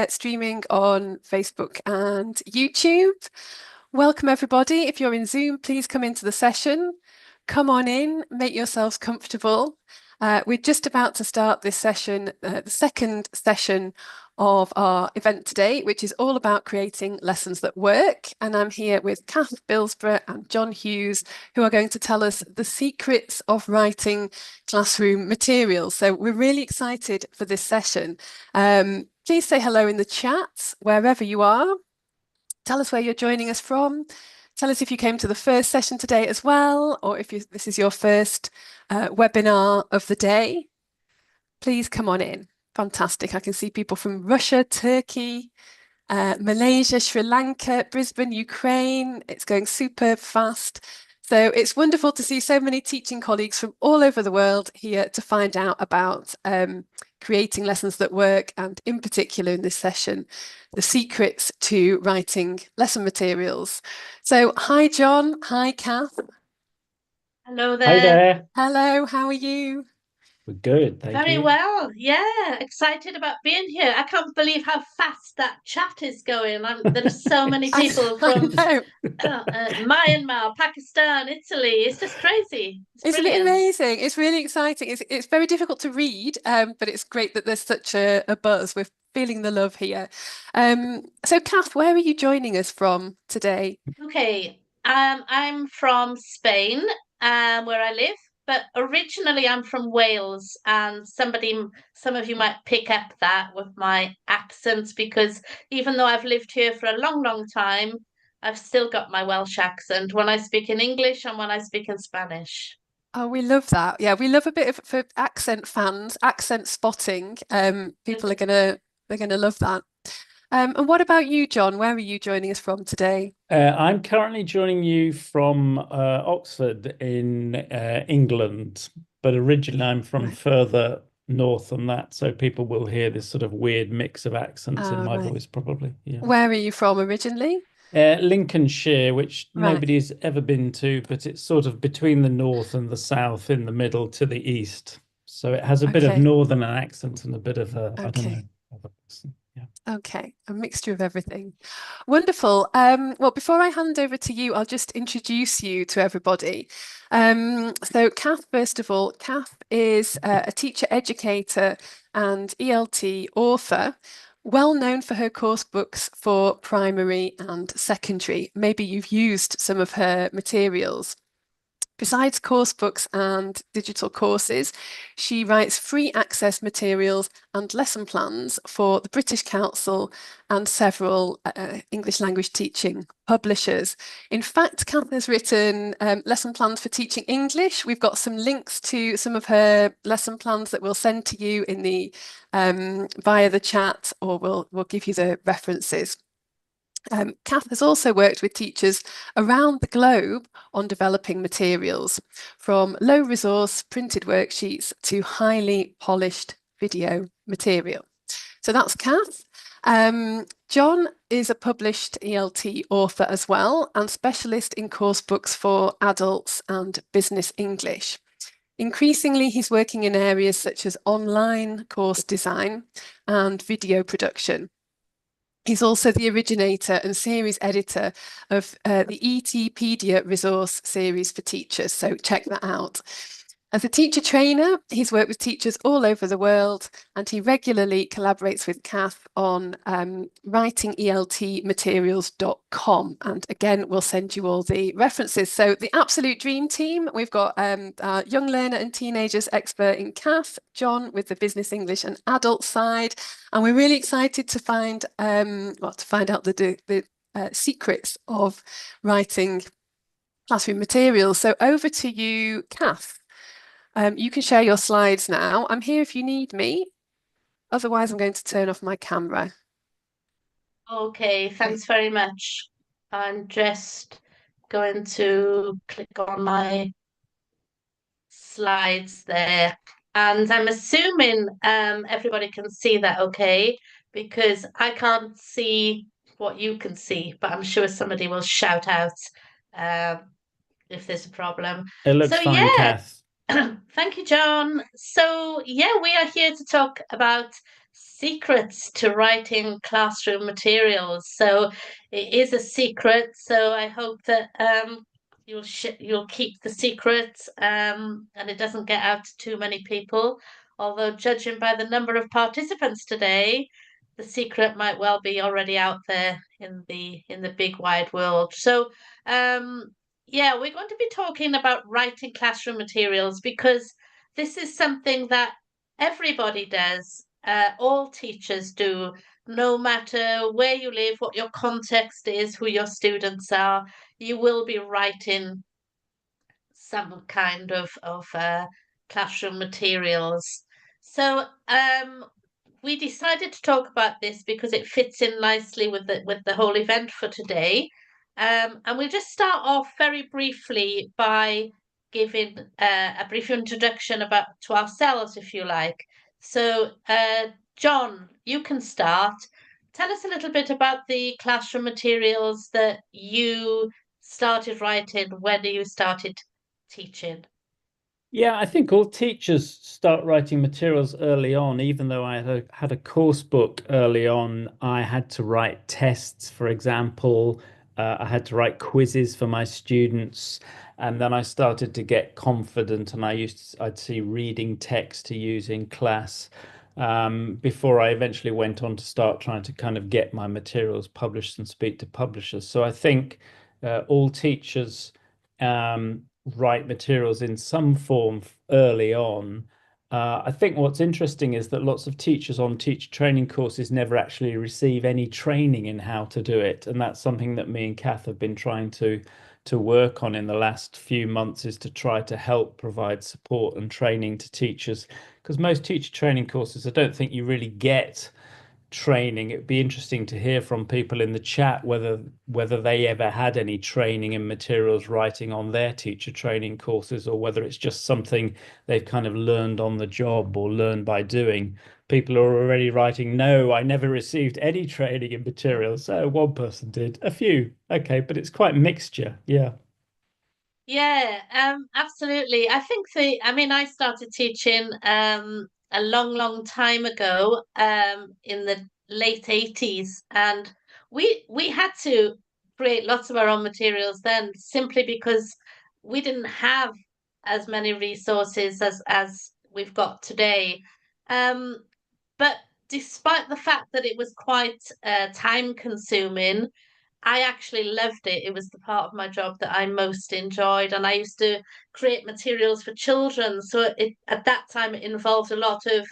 streaming on Facebook and YouTube. Welcome, everybody. If you're in Zoom, please come into the session. Come on in, make yourselves comfortable. We're just about to start this session, the second session of our event today, which is all about creating lessons that work. And I'm here with Kath Bilsborough and John Hughes, who are going to tell us the secrets of writing classroom materials. So we're really excited for this session. Please say hello in the chat, wherever you are. Tell us where you're joining us from. Tell us if you came to the first session today as well, or if this is your first webinar of the day. Please come on in. Fantastic. I can see people from Russia, Turkey, Malaysia, Sri Lanka, Brisbane, Ukraine. It's going super fast. So it's wonderful to see so many teaching colleagues from all over the world here to find out about creating lessons that work, and in particular in this session, the secrets to writing lesson materials. So hi, John. Hi, Kath. Hello Hi there. there. Hello, how are you? We're good, thank Very you. well. Yeah, excited about being here. I can't believe how fast that chat is going. There are so many people from I know. Myanmar, Pakistan, Italy. It's just crazy. It's Isn't it brilliant. amazing? It's really exciting. It's very difficult to read, but it's great that there's such a buzz. We're feeling the love here. So Kath, where are you joining us from today? Okay. I'm from Spain, where I live, but originally I'm from Wales, and some of you might pick up that with my accent because even though I've lived here for a long, long time, I've still got my Welsh accent when I speak in English and when I speak in Spanish. Oh, we love that. Yeah, we love a bit of for accent fans, accent spotting. People are they're gonna love that. And what about you, John? Where are you joining us from today? I'm currently joining you from Oxford in England, but originally I'm from Right. further north than that, so people will hear this sort of weird mix of accents in my Right. voice, probably. Yeah. Where are you from originally? Lincolnshire, which Right. nobody's ever been to, but it's sort of between the north and the south, in the middle to the east. So it has a bit of Okay. northern accent and a bit of I don't know, Okay. other accent. Yeah. Okay, a mixture of everything. Wonderful. Well, before I hand over to you, I'll just introduce you to everybody. So Kath, first of all, Kath is a teacher educator and ELT author, well known for her course books for primary and secondary. Maybe you've used some of her materials. Besides course books and digital courses, she writes free access materials and lesson plans for the British Council and several English language teaching publishers. In fact, Kath has written lesson plans for teaching English. We've got some links to some of her lesson plans that we'll send to you in the via the chat, or we'll give you the references. Kath has also worked with teachers around the globe on developing materials, from low resource printed worksheets to highly polished video material. So that's Kath. John is a published ELT author as well, and specialist in course books for adults and business English. Increasingly, he's working in areas such as online course design and video production. He's also the originator and series editor of the ETpedia resource series for teachers, so check that out. As a teacher trainer, he's worked with teachers all over the world, and he regularly collaborates with Kath on writingeltmaterials.com. And again, we'll send you all the references. So the absolute dream team, we've got our young learner and teenagers expert in Kath, John with the business English and adult side. And we're really excited to find out the secrets of writing classroom materials. So over to you, Kath. You can share your slides now. I'm here if you need me. Otherwise, I'm going to turn off my camera. Okay, thanks very much. I'm just going to click on my slides there. And I'm assuming everybody can see that okay, because I can't see what you can see, but I'm sure somebody will shout out if there's a problem. It looks So fine, yeah, Kath. thank you, John. So yeah, we are here to talk about secrets to writing classroom materials. So it is a secret. So I hope that you'll keep the secret and it doesn't get out to too many people. Although judging by the number of participants today, the secret might well be already out there in the big wide world. So yeah, we're going to be talking about writing classroom materials because this is something that everybody does. All teachers do, no matter where you live, what your context is, who your students are, you will be writing some kind of classroom materials. So we decided to talk about this because it fits in nicely with the whole event for today. And we'll just start off very briefly by giving a brief introduction about to ourselves, if you like. So, John, you can start. Tell us a little bit about the classroom materials that you started writing when you started teaching. Yeah, I think all teachers start writing materials early on. Even though I had a course book early on, I had to write tests, for example. I had to write quizzes for my students, and then I started to get confident, and I'd see reading text to use in class, before I eventually went on to start trying to kind of get my materials published and speak to publishers. So I think all teachers write materials in some form early on. I think what's interesting is that lots of teachers on teacher training courses never actually receive any training in how to do it. And that's something that me and Kath have been trying to work on in the last few months, is to try to help provide support and training to teachers. Because most teacher training courses, I don't think you really get training. It'd be interesting to hear from people in the chat whether they ever had any training in materials writing on their teacher training courses, or whether it's just something they've kind of learned on the job or learned by doing. People are already writing, no, I never received any training in materials. So one person did, a few. Okay, but it's quite mixture. Yeah. Yeah, absolutely. I mean, I started teaching a long, long time ago, in the late 80s, and we had to create lots of our own materials then simply because we didn't have as many resources as we've got today. Um, but despite the fact that it was quite time consuming, I actually loved it. It was the part of my job that I most enjoyed. And I used to create materials for children. So at that time, it involved a lot of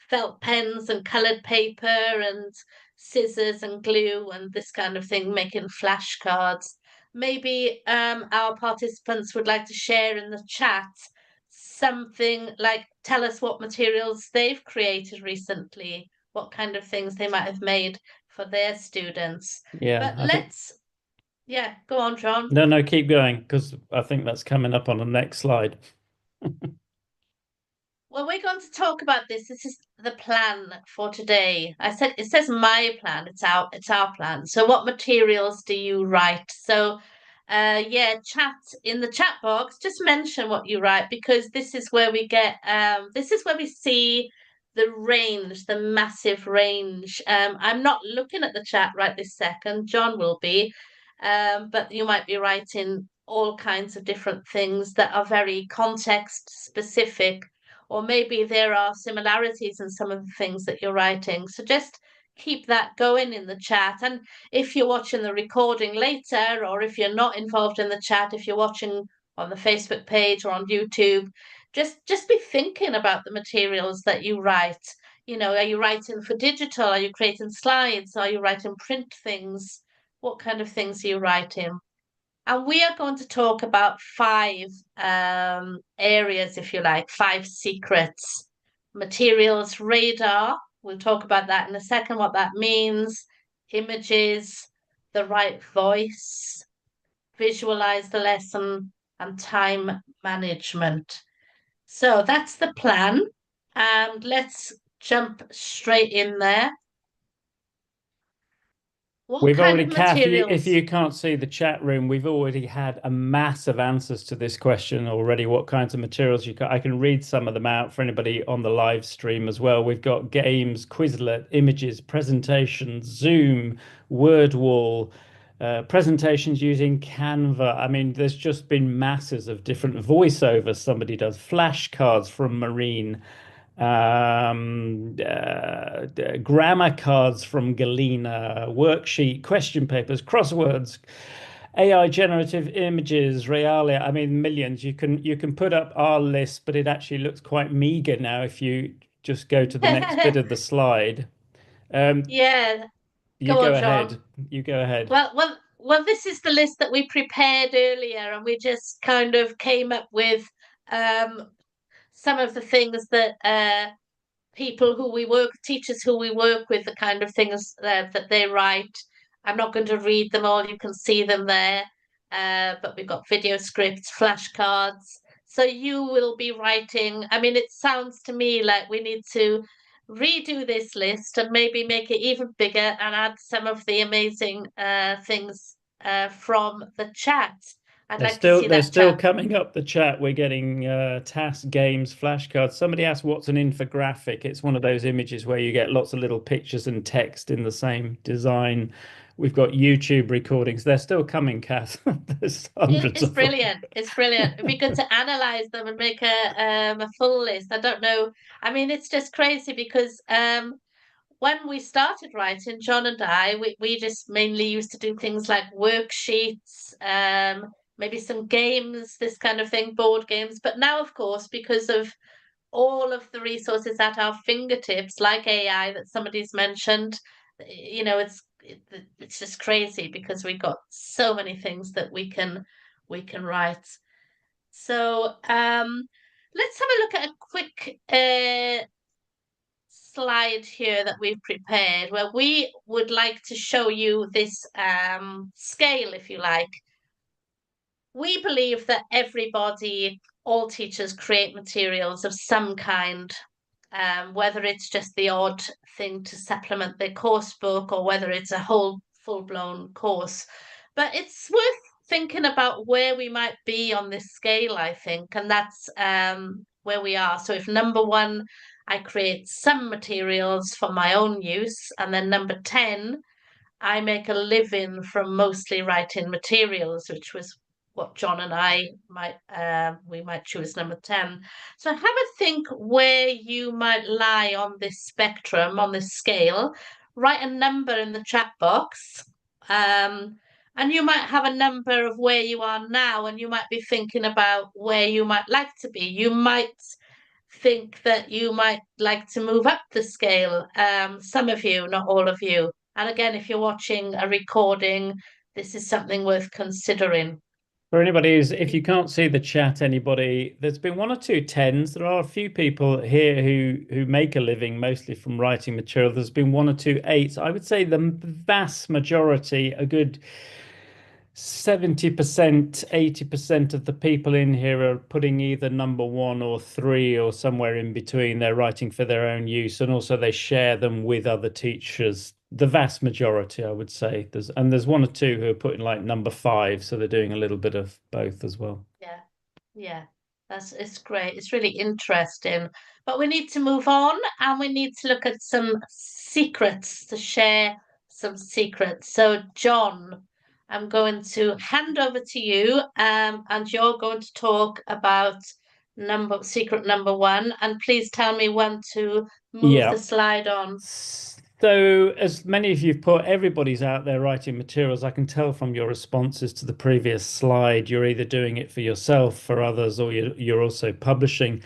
felt pens and coloured paper and scissors and glue and this kind of thing, making flashcards. Maybe our participants would like to share in the chat something like tell us what materials they've created recently, what kind of things they might have made for their students. Yeah, But I think. yeah, go on, John. No, keep going, because I think that's coming up on the next slide. Well, we're going to talk about this. This is the plan for today. I said it says my plan. It's our plan. So what materials do you write? So yeah, chat in the chat box, just mention what you write because this is where we get this is where we see the range, the massive range. I'm not looking at the chat right this second. John will be. But you might be writing all kinds of different things that are very context specific, or maybe there are similarities in some of the things that you're writing. So just keep that going in the chat. And if you're watching the recording later, or if you're not involved in the chat, if you're watching on the Facebook page or on YouTube, just be thinking about the materials that you write. You know, are you writing for digital? Are you creating slides? Are you writing print things? What kind of things are you writing? And we are going to talk about five areas, if you like, five secrets. Materials radar, we'll talk about that in a second, what that means. Images, the right voice, visualize the lesson, and time management. So that's the plan. And let's jump straight in there. What We've kind already, of Kath, if materials? you can't see the chat room, we've already had a mass of answers to this question already. What kinds of materials I can read some of them out for anybody on the live stream as well. We've got games, Quizlet, images, presentations, Zoom, word wall, presentations using Canva. I mean, there's just been masses of different voiceovers. Somebody does flashcards from Marine, grammar cards from Galena, worksheet, question papers, crosswords, AI generative images, Realia. I mean, millions. You can put up our list, but it actually looks quite meager now if you just go to the next bit of the slide. Yeah, You go go on, ahead. John. You go ahead. Well, this is the list that we prepared earlier, and we just kind of came up with um, some of the things that people who we work, teachers who we work with, the kind of things that they write. I'm not going to read them all, you can see them there. But we've got video scripts, flashcards. So you will be writing. I mean, it sounds to me like we need to redo this list and maybe make it even bigger and add some of the amazing things from the chat. I'd They're like to still see they're that still chat. coming up the chat. We're getting tasks, games, flashcards. Somebody asked what's an infographic. It's one of those images where you get lots of little pictures and text in the same design. We've got YouTube recordings. They're still coming, Kath. There's hundreds It's of them. brilliant. It's brilliant. It'd be good to analyze them and make a full list. I don't know. I mean, it's just crazy because when we started writing, John and I, we just mainly used to do things like worksheets, maybe some games, this kind of thing, board games. But now, of course, because of all of the resources at our fingertips, like AI that somebody's mentioned, it's just crazy because we've got so many things that we can write. So let's have a look at a quick slide here that we've prepared where we would like to show you this scale, if you like. We believe that everybody, all teachers, create materials of some kind, whether it's just the odd thing to supplement their course book or whether it's a whole full blown course. But it's worth thinking about where we might be on this scale, I think, and that's where we are. So if number one, I create some materials for my own use, and then number 10, I make a living from mostly writing materials, which was what John and I might choose number 10. So have a think where you might lie on this spectrum, on this scale. Write a number in the chat box. And you might have a number of where you are now, and you might be thinking about where you might like to be. You might think that you might like to move up the scale. Some of you, not all of you. And again, if you're watching a recording, this is something worth considering. For anybody if you can't see the chat, anybody, there's been one or two tens. There are a few people here who make a living mostly from writing material. There's been one or two eights. I would say the vast majority, a good 70%, 80% of the people in here are putting either number one or three or somewhere in between. They're writing for their own use, and also they share them with other teachers. The vast majority, I would say. There's one or two who are putting like number five, so they're doing a little bit of both as well. Yeah, yeah, it's great. It's really interesting. But we need to move on and we need to look at some secrets to share some secrets. So, John, I'm going to hand over to you, and you're going to talk about secret number one. And please tell me when to move Yeah. the slide on. So, as many of you've put, everybody's out there writing materials. I can tell from your responses to the previous slide, you're either doing it for yourself, for others, or you're also publishing.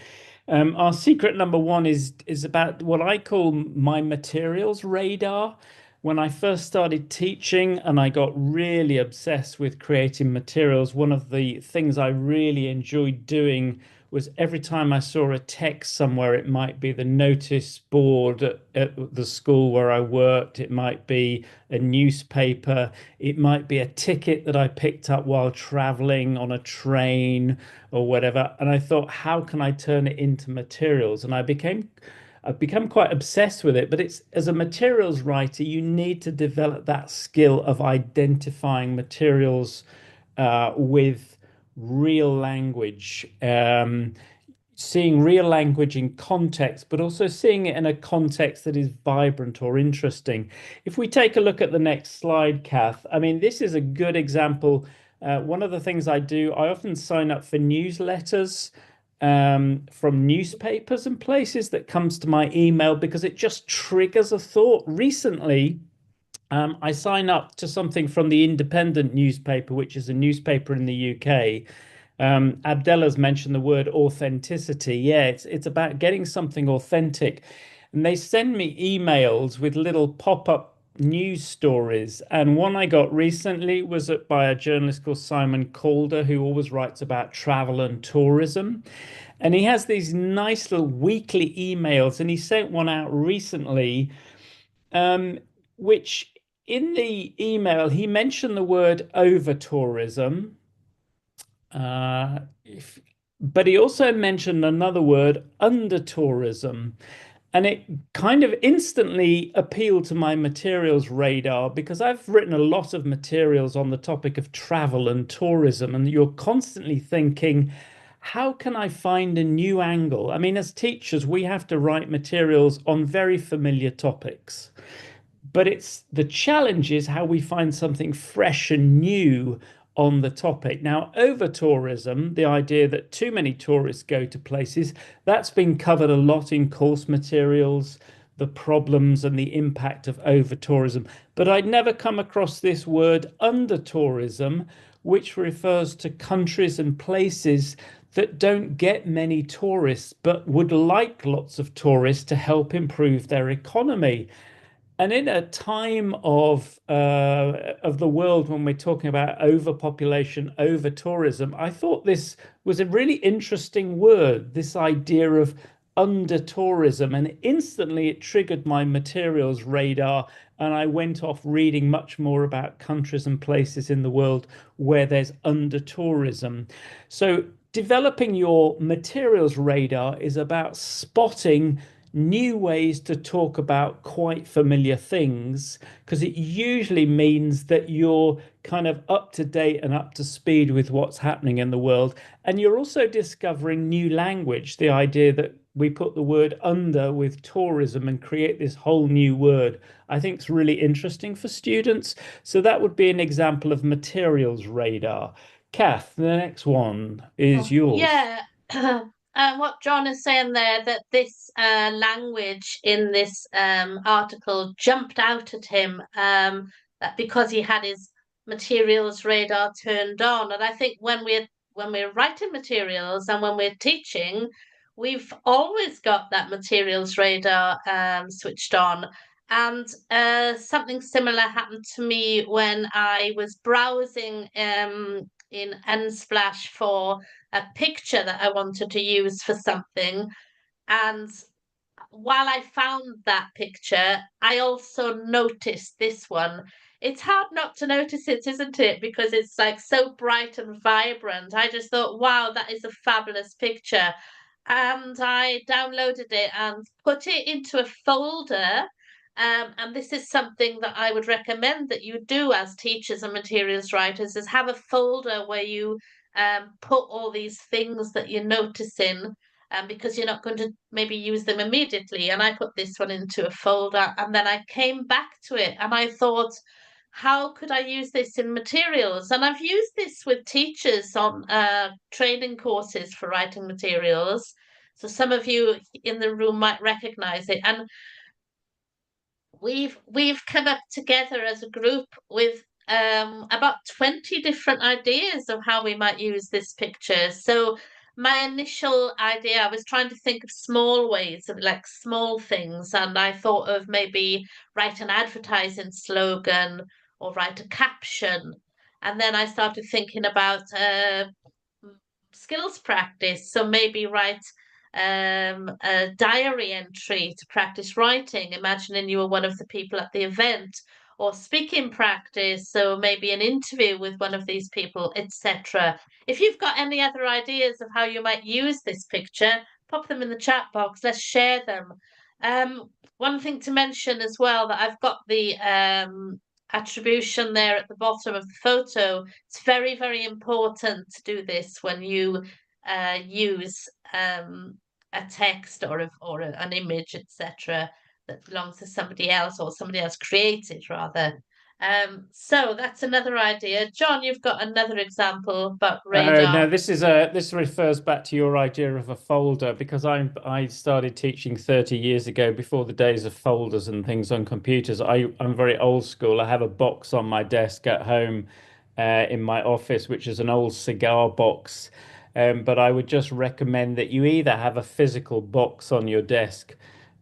Our secret number one is about what I call my materials radar. When I first started teaching and I got really obsessed with creating materials, one of the things I really enjoyed doing was every time I saw a text somewhere, it might be the notice board at the school where I worked, it might be a newspaper, it might be a ticket that I picked up while traveling on a train or whatever. And I thought, how can I turn it into materials? And I became I've become quite obsessed with it. But it's as a materials writer, you need to develop that skill of identifying materials with real language. Seeing real language in context, but also seeing it in a context that is vibrant or interesting. If we take a look at the next slide, Kath, I mean, this is a good example. One of the things I do, I often sign up for newsletters from newspapers and places that comes to my email because it just triggers a thought. Recently, I sign up to something from the Independent newspaper, which is a newspaper in the UK. Abdella's mentioned the word authenticity. Yeah, it's about getting something authentic. And they send me emails with little pop-up news stories. And one I got recently was by a journalist called Simon Calder, who always writes about travel and tourism. And he has these nice little weekly emails, and he sent one out recently, which in the email he mentioned the word over tourism. Uh, if, but he also mentioned another word, under tourism. And it kind of instantly appealed to my materials radar because I've written a lot of materials on the topic of travel and tourism. And you're constantly thinking, how can I find a new angle? I mean, as teachers, we have to write materials on very familiar topics. But it's the challenge is how we find something fresh and new on the topic. Now, over tourism, the idea that too many tourists go to places, that's been covered a lot in course materials, the problems and the impact of over tourism. But I'd never come across this word under tourism, which refers to countries and places that don't get many tourists, but would like lots of tourists to help improve their economy. And in a time of the world when we're talking about overpopulation, over tourism, I thought this was a really interesting word, this idea of under tourism, and instantly it triggered my materials radar, and I went off reading much more about countries and places in the world where there's under tourism. So developing your materials radar is about spotting new ways to talk about quite familiar things, because it usually means that you're kind of up to date and up to speed with what's happening in the world. And you're also discovering new language, the idea that we put the word under with tourism and create this whole new word. I think it's really interesting for students. So that would be an example of materials radar. Kath, the next one is yours. Yeah. What John is saying there, that this language in this article jumped out at him, that because he had his materials radar turned on. And I think when we're writing materials and when we're teaching, we've always got that materials radar switched on. And something similar happened to me when I was browsing in Unsplash for a picture that I wanted to use for something. And while I found that picture, I also noticed this one. It's hard not to notice it, isn't it? Because it's like so bright and vibrant. I just thought, wow, that is a fabulous picture. And I downloaded it and put it into a folder. And this is something that I would recommend that you do as teachers and materials writers, is have a folder where you put all these things that you're noticing, because you're not going to maybe use them immediately. And I put this one into a folder, and then I came back to it and I thought, how could I use this in materials? And I've used this with teachers on training courses for writing materials. So some of you in the room might recognize it. And we've come up together as a group with about 20 different ideas of how we might use this picture. So my initial idea, I was trying to think of small ways, of like small things, and I thought of maybe write an advertising slogan or write a caption. And then I started thinking about skills practice. So maybe write a diary entry to practice writing, imagining you were one of the people at the event, or speaking practice, so maybe an interview with one of these people, etc. If you've got any other ideas of how you might use this picture, pop them in the chat box. Let's share them. One thing to mention as well, that I've got the attribution there at the bottom of the photo. It's very, very important to do this when you use a text or an image, etc., that belongs to somebody else, or somebody else created rather. So that's another idea. John, you've got another example about No, radar. this refers back to your idea of a folder, because I started teaching 30 years ago, before the days of folders and things on computers. I'm very old school. I have a box on my desk at home, in my office, which is an old cigar box. But I would just recommend that you either have a physical box on your desk,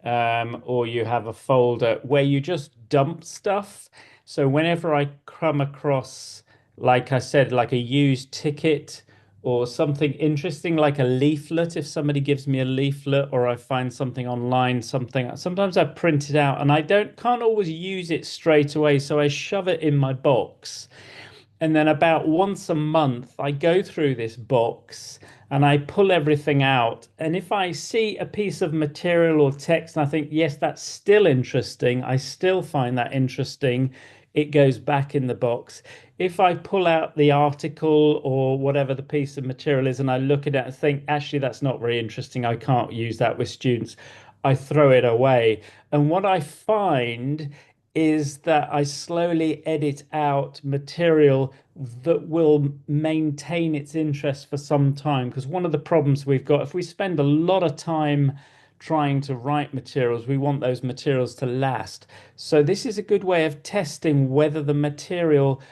or you have a folder where you just dump stuff. So whenever I come across, like I said, like a used ticket or something interesting, like a leaflet, if somebody gives me a leaflet, or I find something online, sometimes I print it out and I can't always use it straight away. So I shove it in my box. And then about once a month, I go through this box and I pull everything out. And if I see a piece of material or text and I think, yes, that's still interesting, I still find that interesting, it goes back in the box. If I pull out the article or whatever the piece of material is and I look at it and think, actually, that's not very interesting, I can't use that with students, I throw it away. And what I find is that I slowly edit out material that will maintain its interest for some time. Because one of the problems we've got, if we spend a lot of time trying to write materials, we want those materials to last. So this is a good way of testing whether the material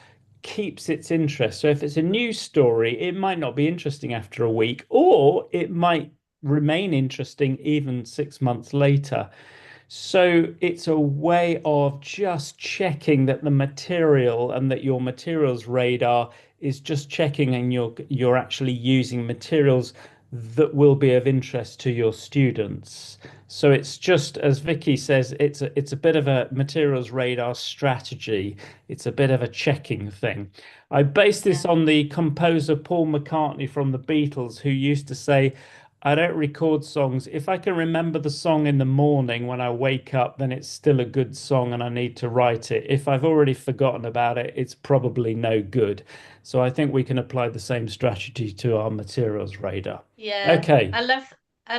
keeps its interest. So if it's a news story, it might not be interesting after a week, or it might remain interesting even 6 months later. So it's a way of just checking that the material, and that your materials radar is just checking, and you're actually using materials that will be of interest to your students. So it's just, as Vicky says, it's a bit of a materials radar strategy. It's a bit of a checking thing. I base this Yeah. on the composer Paul McCartney from the Beatles, who used to say, I don't record songs. If I can remember the song in the morning when I wake up, then it's still a good song and I need to write it. If I've already forgotten about it, it's probably no good. So I think we can apply the same strategy to our materials radar. Yeah, Okay. I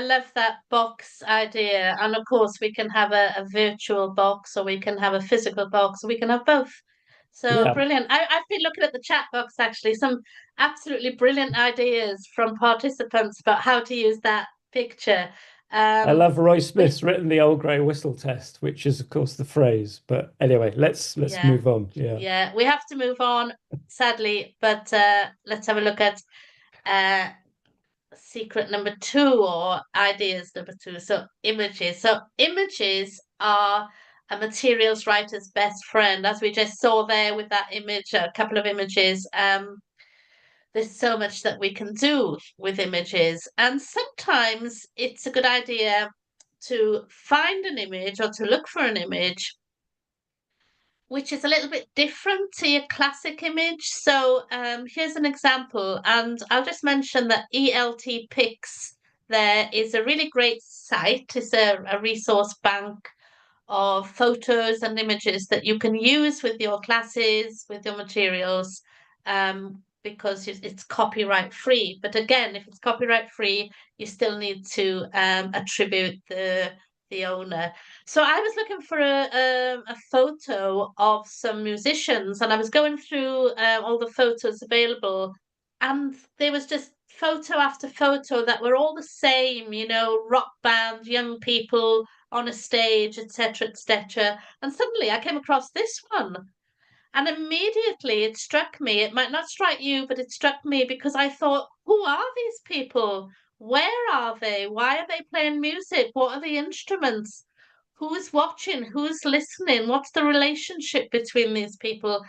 love that box idea. And of course we can have a virtual box, or we can have a physical box, or we can have both. So Yeah. brilliant. I've been looking at the chat box actually, some absolutely brilliant ideas from participants about how to use that picture. I Um love Roy we Smith's written the old grey whistle test, which is of course the phrase. But anyway, let's yeah, move on. Yeah. yeah, we have to move on, sadly, but let's have a look at uh secret number two, or ideas number two. So images. So images are a materials writer's best friend, as we just saw there with that image, a couple of images. There's so much that we can do with images, and sometimes it's a good idea to find an image, or to look for an image which is a little bit different to your classic image. So here's an example, and I'll just mention that ELT Picks there is a really great site. It's a resource bank of photos and images that you can use with your classes, with your materials, because it's copyright free. But again, if it's copyright free, you still need to attribute the owner. So I was looking for a photo of some musicians, and I was going through all the photos available, and there was just photo after photo that were all the same, rock band, young people on a stage, etc., etc. And suddenly I came across this one. And immediately it struck me. It might not strike you, but it struck me because I thought, who are these people? Where are they? Why are they playing music? What are the instruments? Who's watching? Who's listening? What's the relationship between these people,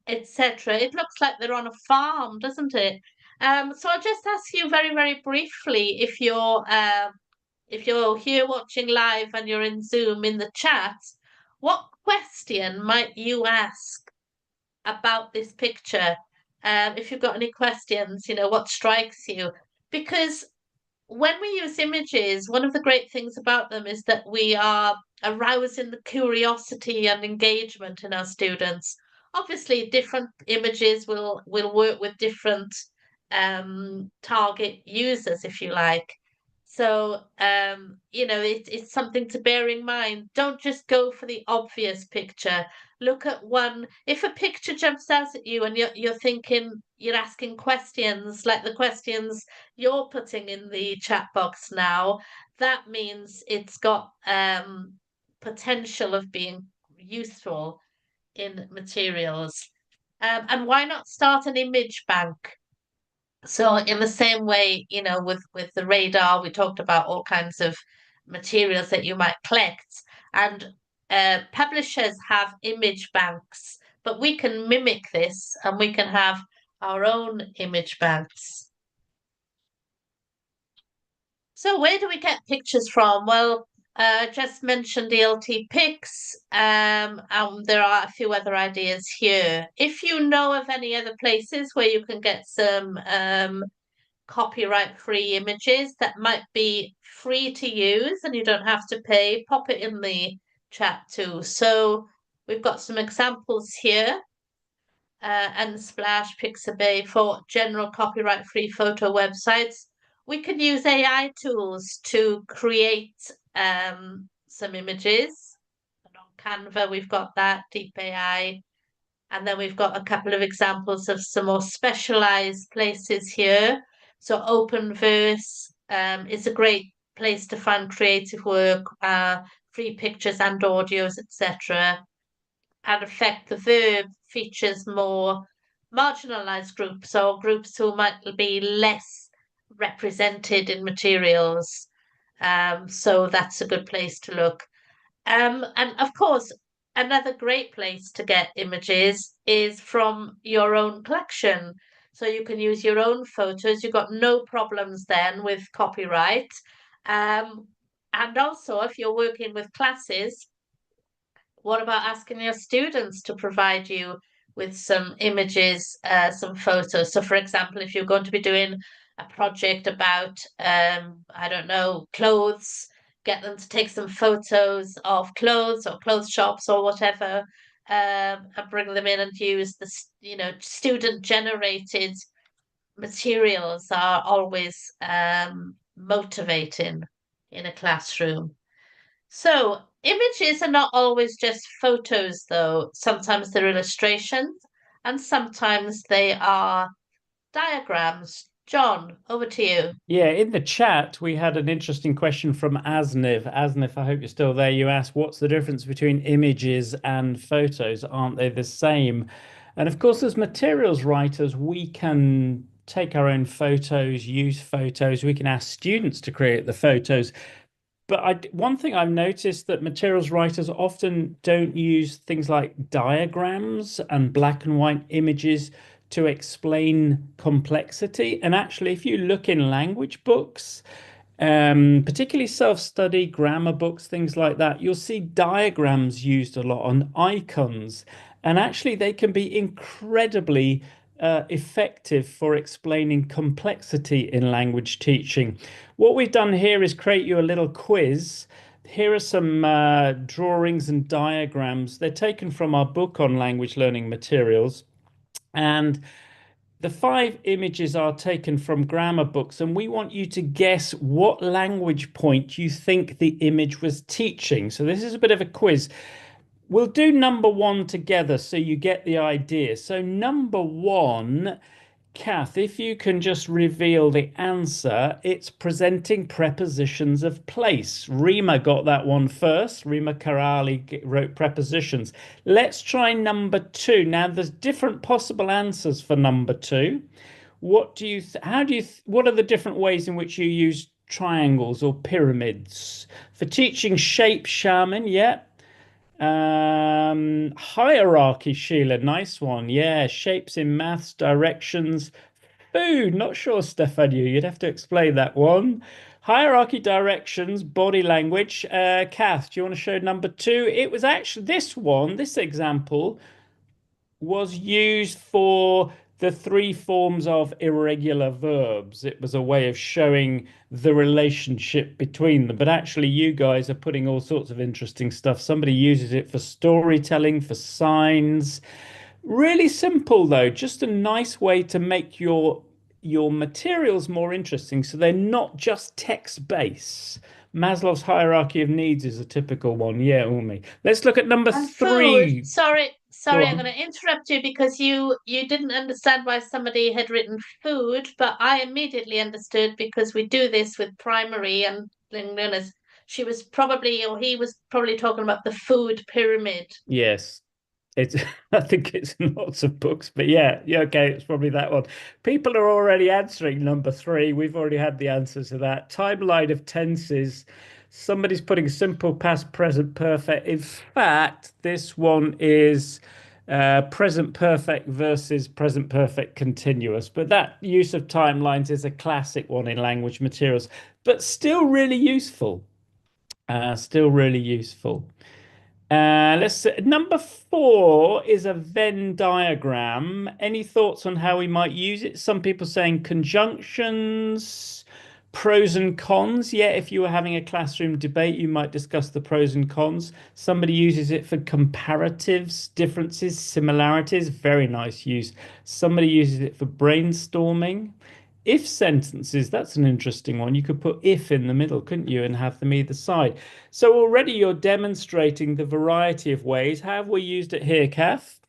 etc.? It looks like they're on a farm, doesn't it? So I'll just ask you very, very briefly, if you're here watching live and you're in Zoom in the chat, what question might you ask about this picture? If you've got any questions, what strikes you? Because when we use images, one of the great things about them is that we are arousing the curiosity and engagement in our students. Obviously, different images will work with different target users, if you like. So, it's something to bear in mind. Don't just go for the obvious picture. Look at one. If a picture jumps out at you and you're thinking, you're asking questions like the questions you're putting in the chat box now, that means it's got potential of being useful in materials. And why not start an image bank? So in the same way, with the radar, we talked about all kinds of materials that you might collect, and publishers have image banks, but we can mimic this and we can have our own image banks. So where do we get pictures from? Well, just mentioned ELT Pics, and there are a few other ideas here. If you know of any other places where you can get some copyright-free images that might be free to use and you don't have to pay, pop it in the chat too. So we've got some examples here. Unsplash, Pixabay for general copyright-free photo websites. We can use AI tools to create some images. And on Canva, we've got that, Deep AI. And then we've got a couple of examples of some more specialized places here. So Openverse is a great place to find creative work, free pictures and audios, etc. And Affect the Verb features more marginalized groups or groups who might be less represented in materials. So that's a good place to look. And of course, another great place to get images is from your own collection. So you can use your own photos. You've got no problems then with copyright. And also, if you're working with classes, what about asking your students to provide you with some images, some photos? So, for example, if you're going to be doing a project about, I don't know, clothes, get them to take some photos of clothes or clothes shops or whatever, and bring them in and use the, student generated materials are always motivating in a classroom. So images are not always just photos, though. Sometimes they're illustrations and sometimes they are diagrams. John, over to you. Yeah, in the chat, we had an interesting question from Asniv. Asniv, I hope you're still there. You asked, what's the difference between images and photos? Aren't they the same? And of course, as materials writers, we can take our own photos, use photos. We can ask students to create the photos. But one thing I've noticed that materials writers often don't use things like diagrams and black and white images to explain complexity. And actually, if you look in language books, particularly self-study, grammar books, things like that, you'll see diagrams used a lot on icons. And actually, they can be incredibly effective for explaining complexity in language teaching. What we've done here is create you a little quiz. Here are some drawings and diagrams. They're taken from our book on language learning materials. And the 5 images are taken from grammar books, and we want you to guess what language point you think the image was teaching. So this is a bit of a quiz. We'll do number 1 together so you get the idea. So number 1, Kath, if you can just reveal the answer, it's presenting prepositions of place. Rima got that one first. Rima Karali wrote prepositions. Let's try number 2. Now, there's different possible answers for number 2. What do you, what are the different ways in which you use triangles or pyramids? For teaching shape, shaman, yeah. Hierarchy, Sheila, nice one. Yeah, shapes in maths, directions, food. Not sure, Stefania. You'd have to explain that one. Hierarchy, directions, body language. Kath, do you want to show number 2? It was actually this one, this example was used for the three forms of irregular verbs. It was a way of showing the relationship between them. But actually, you guys are putting all sorts of interesting stuff. Somebody uses it for storytelling, for signs. Really simple, though, just a nice way to make your materials more interesting so they're not just text-based. Maslow's hierarchy of needs is a typical one. Yeah, Umi. Let's look at number And food. three. Go Sorry, I'm on. going to interrupt you because you didn't understand why somebody had written food, but I immediately understood because we do this with primary and learners. She was probably, or he was probably talking about the food pyramid. Yes. It's I think it's in lots of books, but yeah, okay, it's probably that one. People are already answering number three. We've already had the answers to that. Timeline of tenses. Somebody's putting simple past, present perfect. In fact, this one is present perfect versus present perfect continuous. But that use of timelines is a classic one in language materials, but still really useful. Still really useful. Let's see. Number four is a Venn diagram. Any thoughts on how we might use it? Some people saying conjunctions, pros and cons. Yeah, if you were having a classroom debate, you might discuss the pros and cons. Somebody uses it for comparatives, differences, similarities. Very nice use. Somebody uses it for brainstorming. If sentences, that's an interesting one. You could put if in the middle, couldn't you, and have them either side. So already you're demonstrating the variety of ways. How have we used it here, Kath?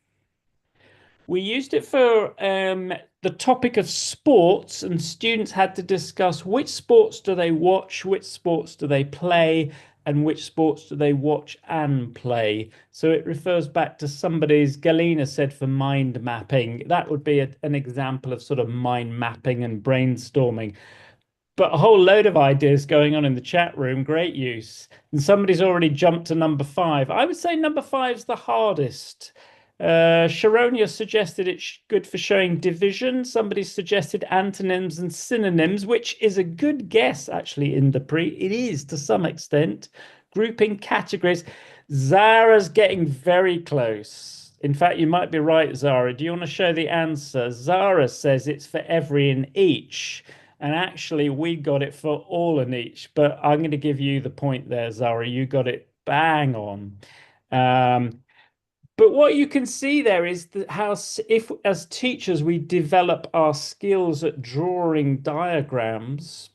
We used it for the topic of sports, and students had to discuss which sports do they watch, which sports do they play, and which sports do they watch and play. So it refers back to somebody's, Galena said, for mind mapping. That would be an example of sort of mind mapping and brainstorming. But a whole load of ideas going on in the chat room. Great use. And somebody's already jumped to number five. I would say number five's the hardest. Sharonia suggested it's good for showing division. Somebody suggested antonyms and synonyms, which is a good guess, actually, in the pre. It is to some extent. Grouping categories. Zara's getting very close. In fact, you might be right, Zara. Do you want to show the answer? Zara says it's for every and each. And actually, we got it for all and each. But I'm going to give you the point there, Zara. You got it bang on. But what you can see there is that how, if as teachers we develop our skills at drawing diagrams,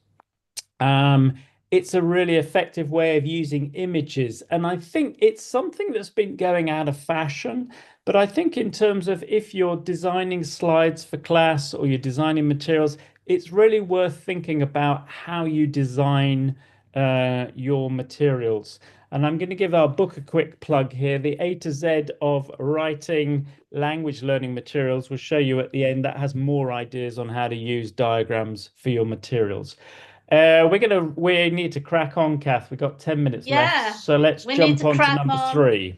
it's a really effective way of using images. And I think it's something that's been going out of fashion. But I think in terms of if you're designing slides for class or you're designing materials, it's really worth thinking about how you design your materials. And I'm going to give our book a quick plug here. The A to Z of writing language learning materials will show you at the end. That has more ideas on how to use diagrams for your materials. We need to crack on, Kath. We've got 10 minutes left. Yeah, So let's we need jump to on to crack number on. three.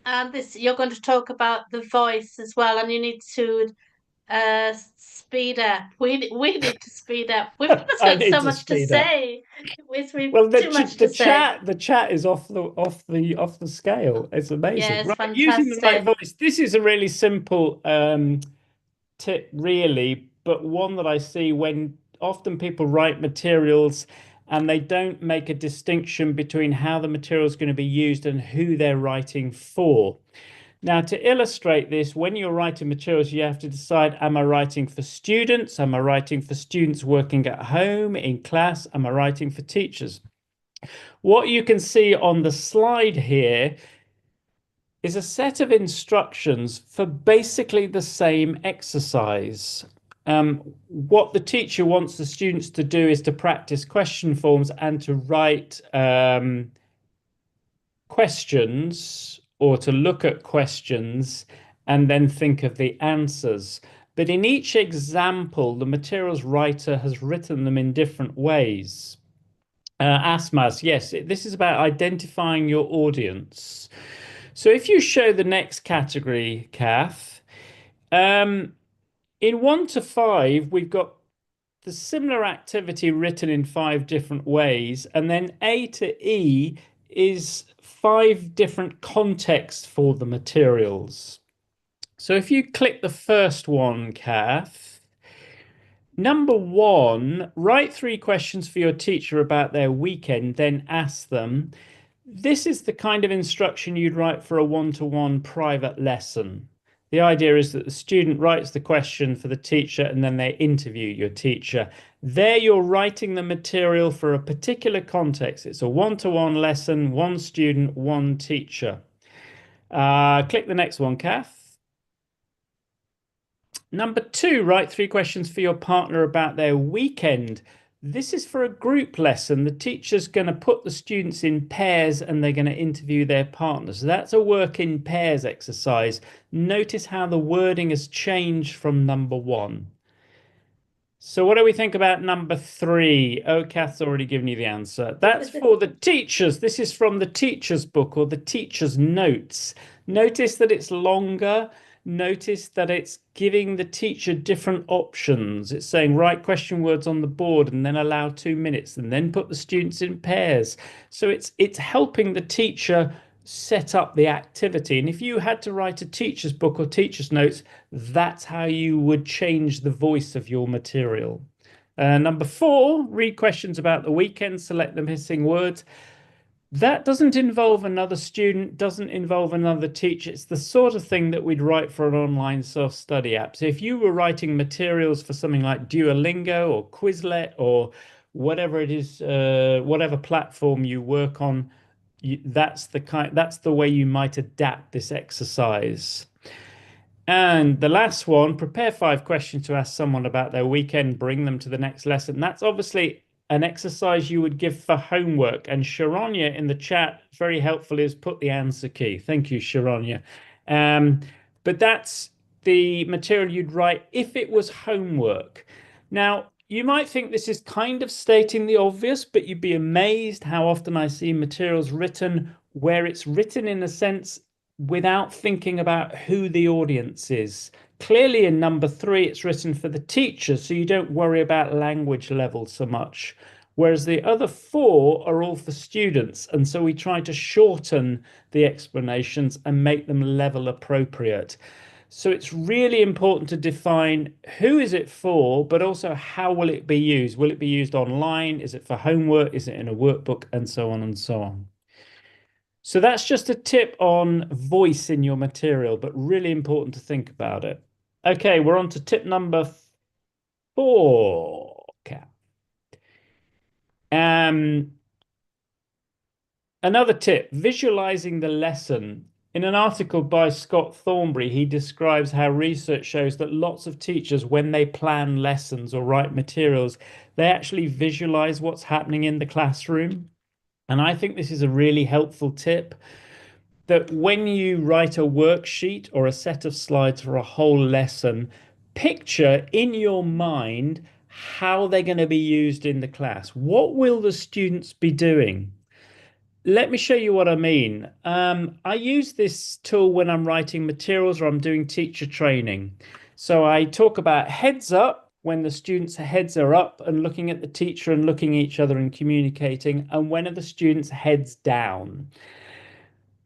And this, you're going to talk about the voice as well, and you need to speed up. We need to speed up. We've just I got need so to much to speed up. say. We've Well, too much to say. the chat is off the scale. It's amazing. Yes, Right, using the right fantastic. voice. This is a really simple tip, really, but one that I see when often people write materials and they don't make a distinction between how the material is going to be used and who they're writing for. Now, to illustrate this, when you're writing materials, you have to decide, am I writing for students? Am I writing for students working at home, in class? Am I writing for teachers? What you can see on the slide here is a set of instructions for basically the same exercise. What the teacher wants the students to do is to practice question forms and to write questions or to look at questions and then think of the answers. But in each example, the materials writer has written them in different ways. Asmas, yes, this is about identifying your audience. So if you show the next category, Kath, in 1 to 5, we've got the similar activity written in 5 different ways, and then A to E is 5 different contexts for the materials. So if you click the first one, Kath, number one, write 3 questions for your teacher about their weekend, then ask them. This is the kind of instruction you'd write for a one-to-one private lesson. The idea is that the student writes the question for the teacher and then they interview your teacher. There you're writing the material for a particular context. It's a one-to-one lesson, one student, one teacher. Click the next one, Kath. Number 2, write 3 questions for your partner about their weekend. This is for a group lesson. The teacher's going to put the students in pairs and they're going to interview their partners. So that's a work in pairs exercise. Notice how the wording has changed from number 1. So what do we think about number 3? Oh, Kath's already given you the answer. That's for the teachers. This is from the teacher's book or the teacher's notes. Notice that it's longer. Notice that it's giving the teacher different options. It's saying write question words on the board and then allow 2 minutes and then put the students in pairs. So it's helping the teacher set up the activity. And if you had to write a teacher's book or teacher's notes, that's how you would change the voice of your material. Number 4, read questions about the weekend, select the missing words. That doesn't involve another student, doesn't involve another teacher. It's the sort of thing that we'd write for an online self-study app. So if you were writing materials for something like Duolingo or Quizlet or whatever it is, whatever platform you work on, that's the way you might adapt this exercise. And the last one, prepare 5 questions to ask someone about their weekend, bring them to the next lesson. That's obviously an exercise you would give for homework. And Sharonya in the chat, very helpful, is put the answer key. Thank you, Sharonya. But that's the material you'd write if it was homework. Now, you might think this is kind of stating the obvious, but you'd be amazed how often I see materials written where it's written in a sense without thinking about who the audience is. Clearly in number 3, it's written for the teacher, so you don't worry about language level so much. Whereas the other 4 are all for students. And so we try to shorten the explanations and make them level appropriate. So it's really important to define who is it for, but also how will it be used? Will it be used online? Is it for homework? Is it in a workbook? And so on and so on. So that's just a tip on voice in your material, but really important to think about it. Okay, we're on to tip number 4. Okay. Another tip, visualizing the lesson. In an article by Scott Thornbury, he describes how research shows that lots of teachers, when they plan lessons or write materials, they actually visualize what's happening in the classroom. And I think this is a really helpful tip, that when you write a worksheet or a set of slides for a whole lesson, picture in your mind how they're going to be used in the class. What will the students be doing? Let me show you what I mean. I use this tool when I'm writing materials or I'm doing teacher training. So I talk about heads up, when the students' heads are up and looking at the teacher and looking at each other and communicating, and when are the students' heads down.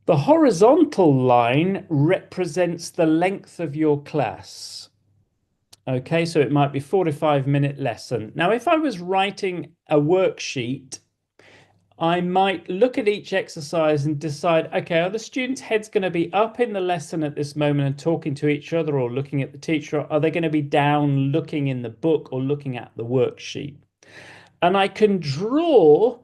The horizontal line represents the length of your class. Okay, so it might be 45-minute lesson. Now, if I was writing a worksheet, I might look at each exercise and decide, okay, are the students' heads going to be up in the lesson at this moment and talking to each other or looking at the teacher? Or are they going to be down looking in the book or looking at the worksheet? And I can draw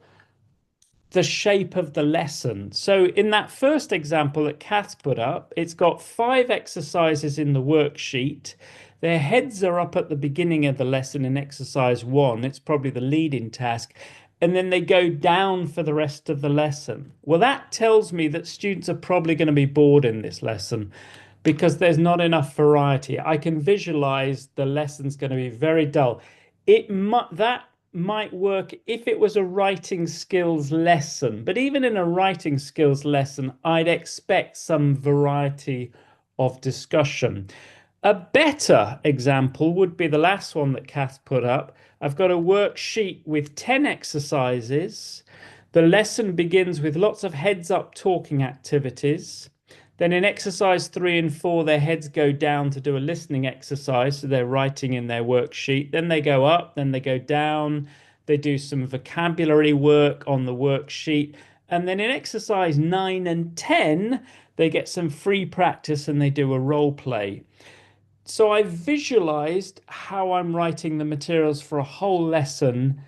the shape of the lesson. So in that first example that Kath put up, it's got 5 exercises in the worksheet. Their heads are up at the beginning of the lesson in exercise 1. It's probably the lead-in task. And then they go down for the rest of the lesson. Well, that tells me that students are probably going to be bored in this lesson because there's not enough variety. I can visualize the lesson's going to be very dull. That might work if it was a writing skills lesson, but even in a writing skills lesson, I'd expect some variety of discussion. A better example would be the last one that Kath put up. I've got a worksheet with 10 exercises. The lesson begins with lots of heads up talking activities. Then in exercise 3 and 4, their heads go down to do a listening exercise. So they're writing in their worksheet. Then they go up, then they go down. They do some vocabulary work on the worksheet. And then in exercise 9 and 10, they get some free practice and they do a role play. So I visualized how I'm writing the materials for a whole lesson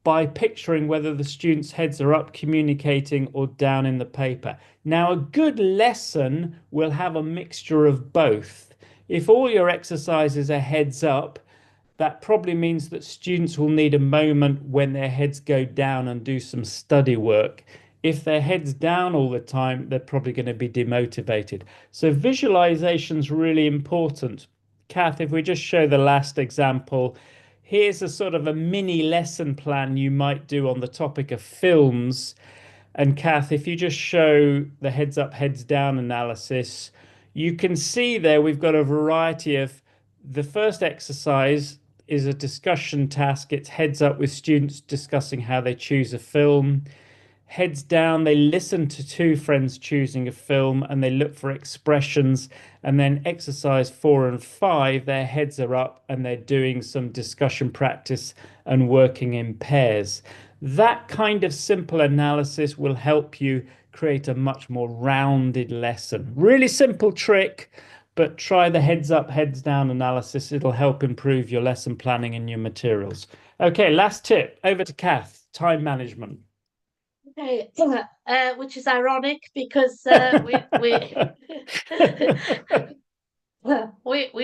by picturing whether the students' heads are up communicating or down in the paper. Now, a good lesson will have a mixture of both. If all your exercises are heads up, that probably means that students will need a moment when their heads go down and do some study work. If their heads down all the time, they're probably going to be demotivated. So visualization is really important. Kath, if we just show the last example, here's a sort of a mini lesson plan you might do on the topic of films. And Kath, if you just show the heads up, heads down analysis, you can see there we've got a variety of the first exercise is a discussion task. It's heads up with students discussing how they choose a film. Heads down, they listen to two friends choosing a film and they look for expressions. And then exercise 4 and 5, their heads are up and they're doing some discussion practice and working in pairs. That kind of simple analysis will help you create a much more rounded lesson. Really simple trick, but try the heads up, heads down analysis. It'll help improve your lesson planning and your materials. Okay, last tip, over to Kath, time management. Okay, which is ironic because we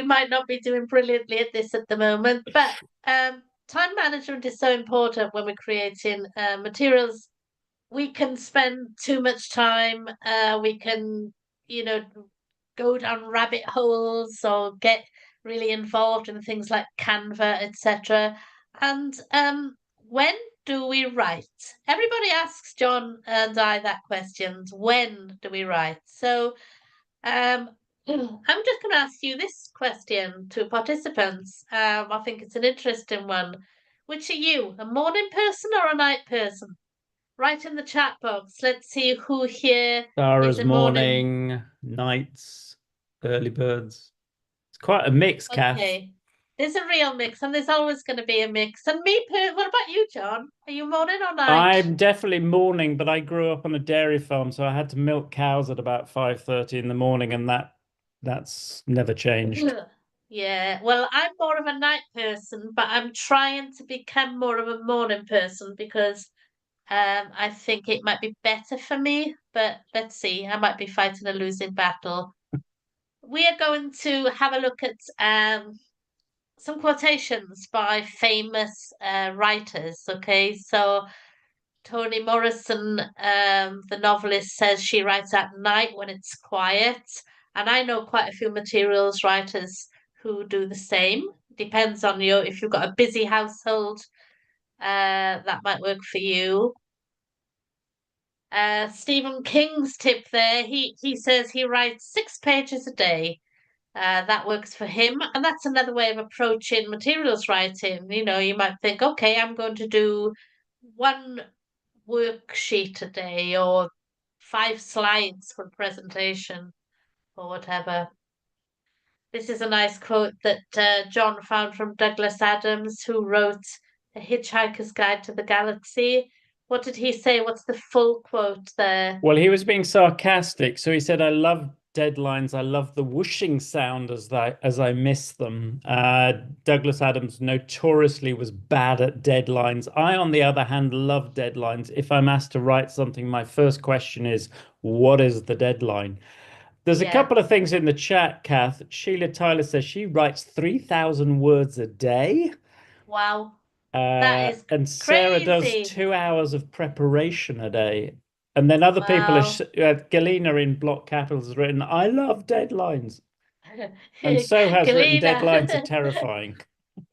might not be doing brilliantly at this at the moment, but time management is so important when we're creating materials. We can spend too much time. We can, go down rabbit holes or get really involved in things like Canva, etc. And when do we write? Everybody asks John and I that question. When do we write? So I'm just going to ask you this question to participants. I think it's an interesting one. Which are you, a morning person or a night person? Write in the chat box. Let's see who here is Sarah's a morning. morning, nights, early birds. It's quite a mix, Kath. Okay. There's a real mix, and there's always going to be a mix. And what about you, John? Are you morning or night? I'm definitely morning, but I grew up on a dairy farm, so I had to milk cows at about 5:30 in the morning, and that's never changed. Yeah, well, I'm more of a night person, but I'm trying to become more of a morning person because I think it might be better for me. But let's see, I might be fighting a losing battle. We are going to have a look at some quotations by famous writers. Okay, so Toni Morrison, the novelist, says she writes at night when it's quiet. And I know quite a few materials writers who do the same. Depends on you. If you've got a busy household, that might work for you. Stephen King's tip there, he says he writes 6 pages a day. That works for him. And that's another way of approaching materials writing. You might think, okay, I'm going to do one worksheet a day or 5 slides for presentation or whatever. This is a nice quote that John found from Douglas Adams, who wrote A Hitchhiker's Guide to the Galaxy. What did he say? What's the full quote there? Well, he was being sarcastic. So he said, I love deadlines. I love the whooshing sound as I miss them. Douglas Adams notoriously was bad at deadlines. I, on the other hand, love deadlines. If I'm asked to write something, my first question is, what is the deadline? There's a couple of things in the chat, Kath. Sheila Tyler says she writes 3,000 words a day. Wow. That is and Sarah does crazy. 2 hours of preparation a day. And then other people Galena in block capitals has written, I love deadlines. And so has written, deadlines are terrifying.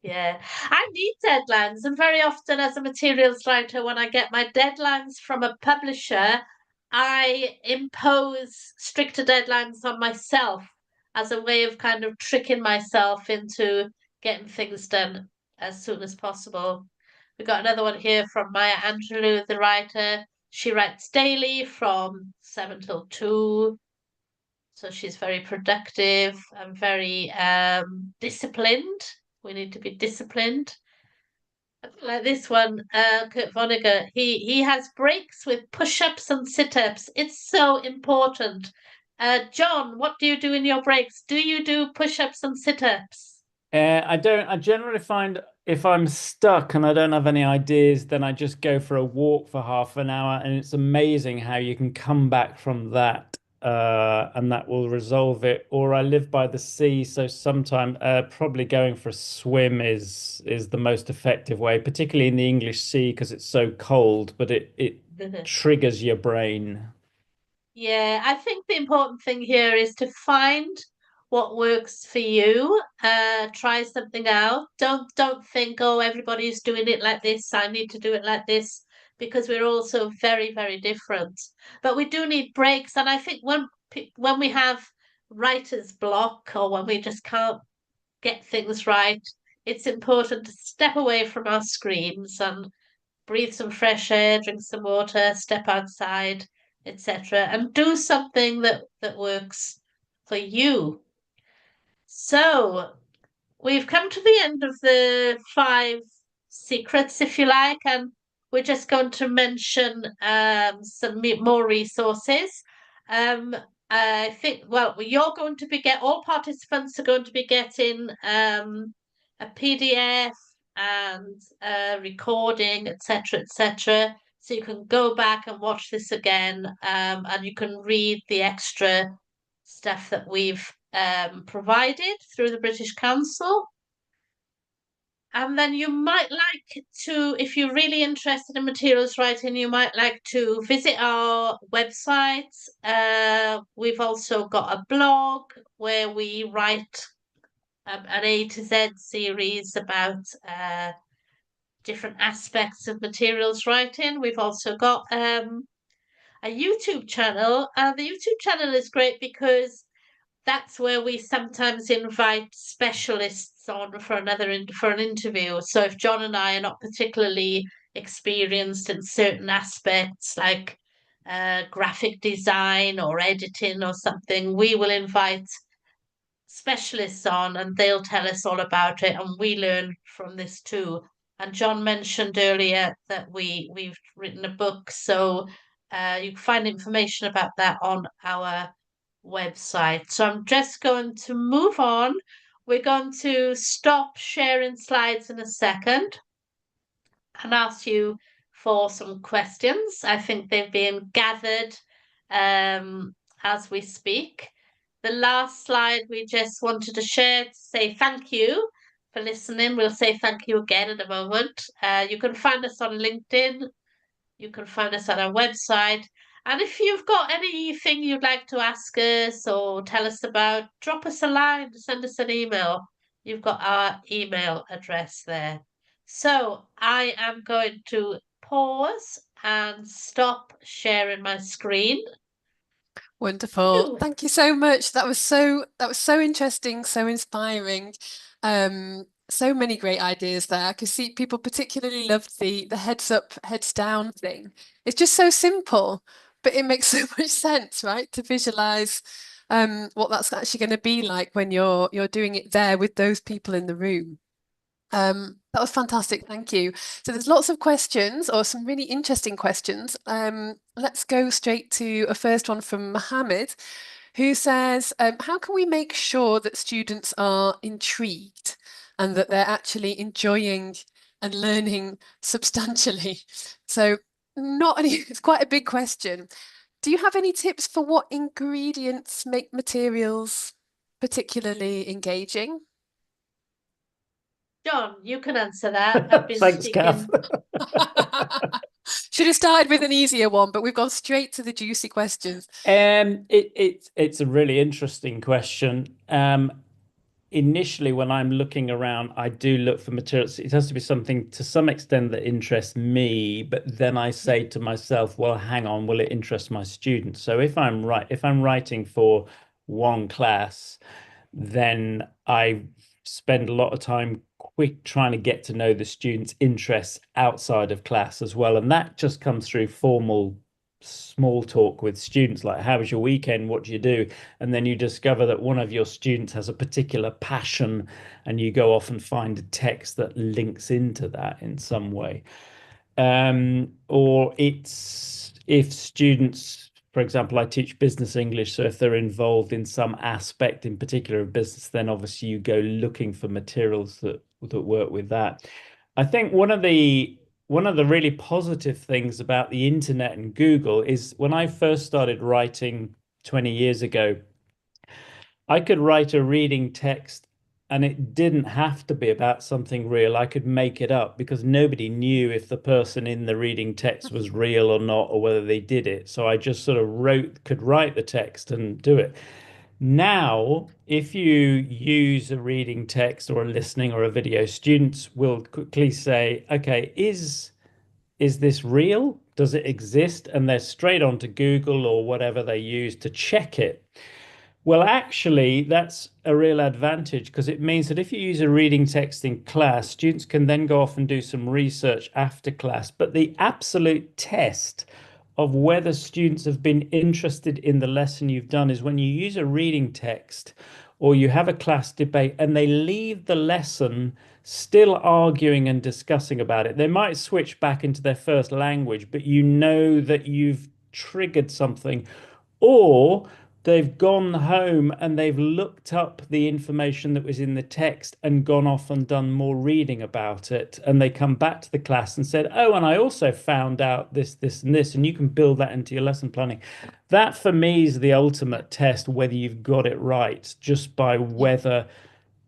Yeah, I need deadlines. And very often, as a materials writer, when I get my deadlines from a publisher, I impose stricter deadlines on myself as a way of kind of tricking myself into getting things done as soon as possible. We've got another one here from Maya Angelou, the writer. She writes daily from 7 till 2. So she's very productive and very disciplined. We need to be disciplined. Like this one, Kurt Vonnegut, he has breaks with push-ups and sit-ups. It's so important. John, what do you do in your breaks? Do you do push-ups and sit-ups? I don't. I generally find if I'm stuck and I don't have any ideas, then I just go for a walk for half an hour, and it's amazing how you can come back from that, and that will resolve it. Or I live by the sea, so sometimes probably going for a swim is the most effective way, particularly in the English Sea because it's so cold, but it triggers your brain. Yeah, I think the important thing here is to find what works for you. Try something out. Don't think, oh, everybody's doing it like this, I need to do it like this, because we're all so very, very different. But we do need breaks, and I think when we have writer's block or when we just can't get things right, it's important to step away from our screens and breathe some fresh air, drink some water, step outside, etc., and do something that works for you. So we've come to the end of the 5 secrets, if you like, and we're just going to mention some more resources. I think, well, you're going to all participants are going to be getting a PDF and a recording, etc., etc. So you can go back and watch this again, and you can read the extra stuff that we've provided through the British Council. And then you might like to, if you're really interested in materials writing, you might like to visit our website. We've also got a blog where we write an A to Z series about different aspects of materials writing. We've also got a YouTube channel. The YouTube channel is great because that's where we sometimes invite specialists on for an interview. So if John and I are not particularly experienced in certain aspects like graphic design or editing or something, we will invite specialists on and they'll tell us all about it, and we learn from this too. And John mentioned earlier that we've written a book, so you can find information about that on our website. So I'm just going to move on. We're going to stop sharing slides in a second and ask you for some questions. I think they've been gathered as we speak. The last slide we just wanted to share to say thank you for listening. We'll say thank you again in a moment. You can find us on LinkedIn. You can find us on our website. And if you've got anything you'd like to ask us or tell us about, drop us a line, send us an email. You've got our email address there. So I am going to pause and stop sharing my screen. Wonderful. Thank you so much. That was so interesting, so inspiring. So many great ideas there. I could see people particularly loved the heads up, heads down thing. It's just so simple, but it makes so much sense, right? To visualize what that's actually going to be like when you're doing it there with those people in the room. That was fantastic. Thank you. So there's lots of questions or some really interesting questions. Let's go straight to a first one from Mohammed, who says, how can we make sure that students are intrigued and that they're actually enjoying and learning substantially? So not any, it's quite a big question. Do you have any tips for what ingredients make materials particularly engaging? John, you can answer that. I've been Thanks, speaking. Kath. Should have started with an easier one, but we've gone straight to the juicy questions. It's a really interesting question. Initially, when I'm looking around, I do look for materials. It has to be something to some extent that interests me, but then I say to myself, well, hang on, will it interest my students? So if I'm writing for one class, then I spend a lot of time trying to get to know the students' interests outside of class as well. And that just comes through formal small talk with students, like how was your weekend, what do you do, and then you discover that one of your students has a particular passion, and you go off and find a text that links into that in some way. Or it's if students, for example, I teach business English, so if they're involved in some aspect in particular of business, then obviously you go looking for materials that work with that. I think one of the really positive things about the internet and Google is when I first started writing 20 years ago, I could write a reading text and it didn't have to be about something real. I could make it up because nobody knew if the person in the reading text was real or not, or whether they did it. So I just sort of could write the text and do it. Now, if you use a reading text or a listening or a video, students will quickly say, okay, is this real? Does it exist? And they're straight on to Google or whatever they use to check it. Well, actually, that's a real advantage because it means that if you use a reading text in class, students can then go off and do some research after class. But the absolute test of whether students have been interested in the lesson you've done is when you use a reading text or you have a class debate and they leave the lesson still arguing and discussing about it. They might switch back into their first language, but you know that you've triggered something. Or they've gone home and they've looked up the information that was in the text and gone off and done more reading about it. And they come back to the class and said, oh, and I also found out this, this, and this. And you can build that into your lesson planning. That for me is the ultimate test, whether you've got it right, just by whether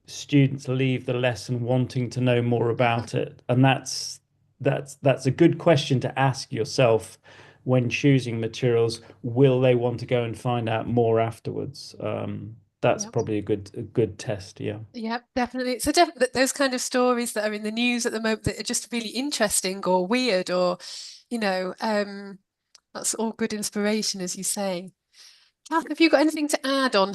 students leave the lesson wanting to know more about it. And that's a good question to ask yourself when choosing materials. Will they want to go and find out more afterwards? That's probably a good test. Yeah. Yeah, definitely. So those kind of stories that are in the news at the moment that are just really interesting or weird or, that's all good inspiration, as you say. Kath, have you got anything to add on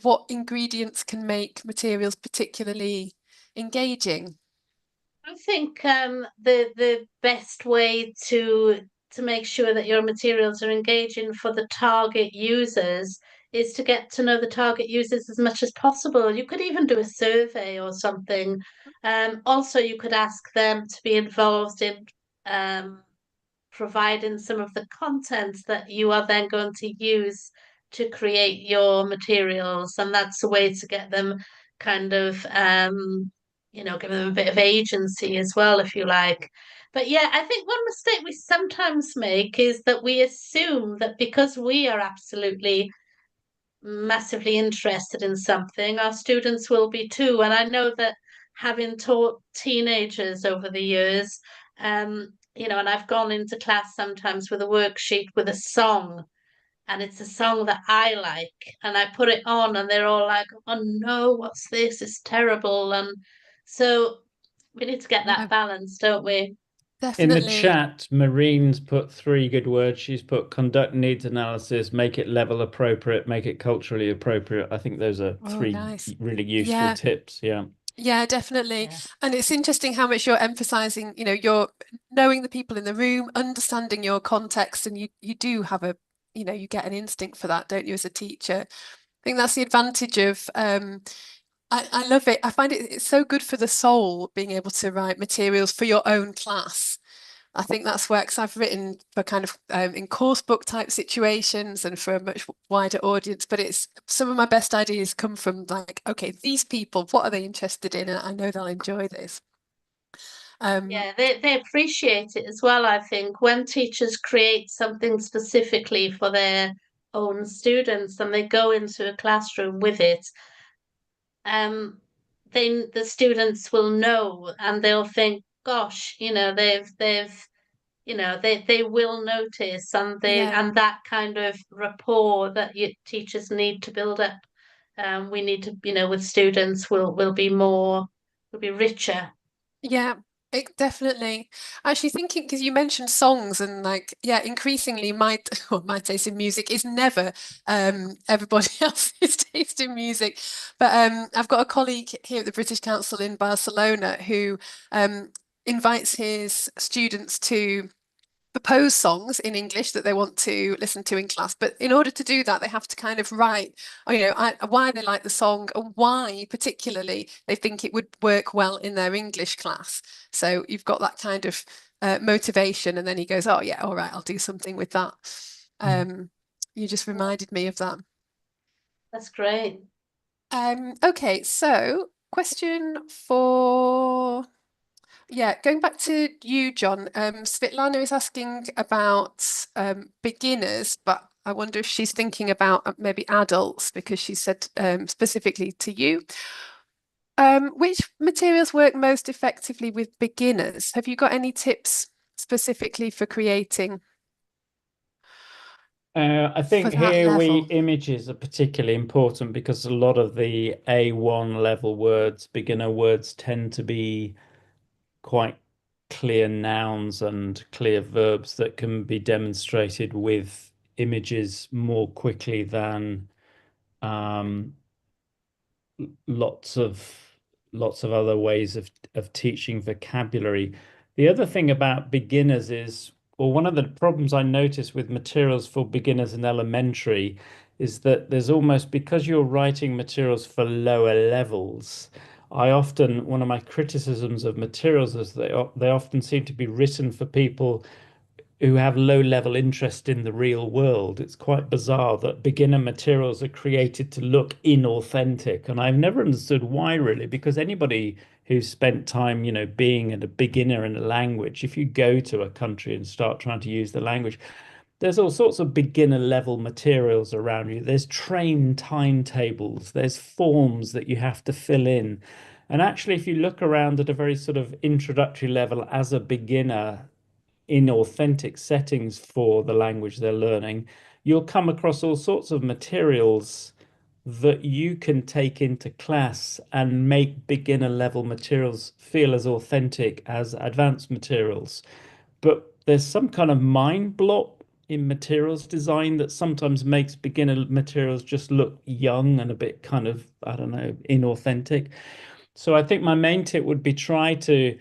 what ingredients can make materials particularly engaging? I think the best way to make sure that your materials are engaging for the target users is to get to know the target users as much as possible. You could even do a survey or something. Also, you could ask them to be involved in providing some of the content that you are then going to use to create your materials. And that's a way to get them kind of, give them a bit of agency as well, if you like. But yeah, I think one mistake we sometimes make is that we assume that because we are absolutely massively interested in something, our students will be too. And I know that having taught teenagers over the years, and I've gone into class sometimes with a worksheet with a song, and it's a song that I like, and I put it on, and they're all like, "Oh no, what's this? It's terrible." And so we need to get that balance, don't we? In the Definitely. chat, Marine's put 3 good words. She's put conduct needs analysis, make it level appropriate, make it culturally appropriate. I think those are three nice. really useful tips. Yeah. Yeah, definitely. And it's interesting how much you're emphasizing, you're knowing the people in the room, understanding your context, and you do have you get an instinct for that, don't you, as a teacher? I think that's the advantage of I love it. I find it's so good for the soul being able to write materials for your own class. I think that's where, because I've written for kind of in course book type situations and for a much wider audience, but it's some of my best ideas come from like, okay, these people, what are they interested in? And I know they'll enjoy this. Yeah, they appreciate it as well, I think, when teachers create something specifically for their own students and they go into a classroom with it, then the students will know and they'll think, gosh, they will notice, and and that kind of rapport that teachers need to build up. We need to, with students will be richer. Yeah, it definitely. Actually thinking, because you mentioned songs and like, yeah, increasingly my taste in music is never everybody else's taste in music. But I've got a colleague here at the British Council in Barcelona who invites his students to propose songs in English that they want to listen to in class. But in order to do that, they have to kind of write, why they like the song and why particularly they think it would work well in their English class. So you've got that kind of motivation, and then he goes, oh yeah, all right, I'll do something with that. You just reminded me of that. That's great. Okay, so question for going back to you, John. Svetlana is asking about beginners, but I wonder if she's thinking about maybe adults because she said specifically to you. Which materials work most effectively with beginners? Have you got any tips specifically for creating I for think that here level? images are particularly important because a lot of the A1 level words, beginner words, tend to be quite clear nouns and clear verbs that can be demonstrated with images more quickly than um, lots of other ways of teaching vocabulary. The other thing about beginners is, well, one of the problems I notice with materials for beginners in elementary is that there's almost, because you're writing materials for lower levels, one of my criticisms of materials is they often seem to be written for people who have low level interest in the real world. It's quite bizarre that beginner materials are created to look inauthentic. And I've never understood why, really, because anybody who's spent time, being a beginner in a language, if you go to a country and start trying to use the language, there's all sorts of beginner level materials around you. There's train timetables, there's forms that you have to fill in. And actually, if you look around at a very sort of introductory level as a beginner, in authentic settings for the language they're learning, you'll come across all sorts of materials that you can take into class and make beginner level materials feel as authentic as advanced materials. But there's some kind of mind block in materials design that sometimes makes beginner materials just look young and a bit kind of, I don't know, inauthentic. So I think my main tip would be try to